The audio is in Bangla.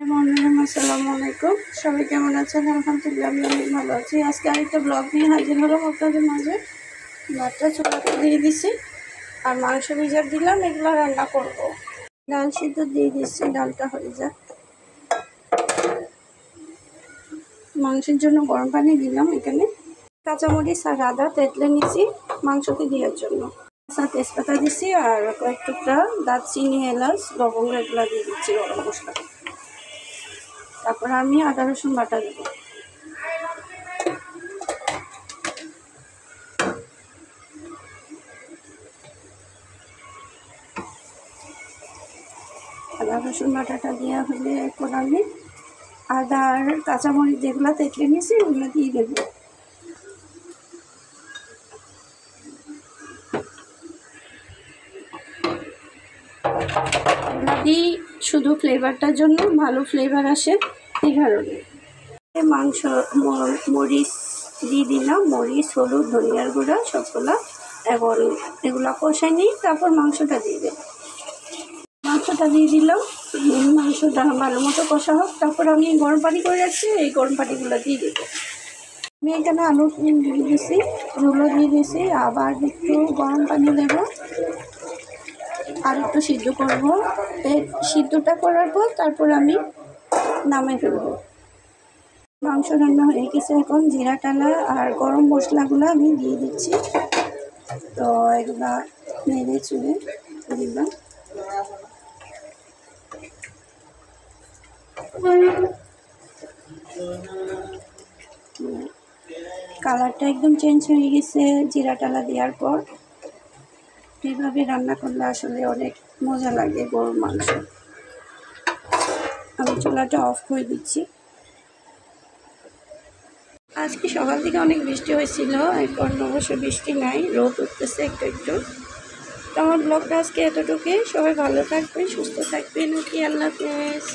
আসসালামু আলাইকুম, সবাই কেমন আছেন? আলহামদুলিল্লাহ আমি অনেক ভালো আছি। আজকে আরেকটা ব্লগ নিয়ে হাজির হলাম আপনাদের মাঝে। ভাতটা চুলাতে দিয়ে দিছি আর মাংস ভিজা দিলাম, এগুলো রান্না করব। ডাল সিদ্ধ দিয়ে দিচ্ছি, ডালটা হয়ে যাক। মাংসের জন্য গরম পানি দিলাম, এখানে কাঁচামরিচ আর আদা তেঁতলে নিছি মাংসতে দেওয়ার জন্য। তেজপাতা দিছি আর কয়েক টুকরা দারচিনি, এলাচ, লবঙ্গ এগুলো দিয়ে দিচ্ছি, গরম মশলা। তারপর আমি আদা রসুন বাটা দেবো। আদা রসুন বাটাটা দেওয়া হলে এরপর আমি আদা আর কাঁচামরিচ যেগুলো তেঁতলে নিয়েছি ওগুলো দিয়ে দেবো। ওগুলো দিই শুধু ফ্লেভারটার জন্য, ভালো ফ্লেভার আসে এই কারণে। মাংস মরিচ দিয়ে দিলাম, মরিচ, হলুদ, ধনিয়ার গুঁড়া সবগুলা। এবং এগুলো কষাই নিই, তারপর মাংসটা দিয়ে দেবো। মাংসটা দিয়ে দিলাম, মাংসটা ভালো মতো কষা হোক। তারপর আমি গরম পানি করে রাখছি, এই গরম পানিগুলো দিয়ে দেবো। আমি এখানে আলু দিয়ে দিয়েছি, ধুলো দিয়ে দিয়েছি, আবার একটু গরম পানি দেবো আর একটু সিদ্ধ করবো। এই সিদ্ধটা করার পর তারপর আমি নামিয়ে ফেলবো। মাংস রান্না হয়ে গেছে, এখন জিরা টালা আর গরম মশলাগুলো আমি দিয়ে দিচ্ছি। তো এগুলা নেড়ে চুড়ে দিলাম। কালারটা একদম চেঞ্জ হয়ে গেছে জিরা টালা দেওয়ার পর। এইভাবে রান্না করলে আসলে অনেক মজা লাগে গরুর মাংস। আমি চুলাটা অফ করে দিচ্ছি। আজকে সকাল থেকে অনেক বৃষ্টি হয়েছিল, এখন অবশ্য বৃষ্টি নাই, রোদ উঠতেছে একটু একটু। তো আমার ব্লগটা আজকে এতটুকুই। সবাই ভালো থাকবেন, সুস্থ থাকবেন। ওকে, আল্লাহ হাফেজ।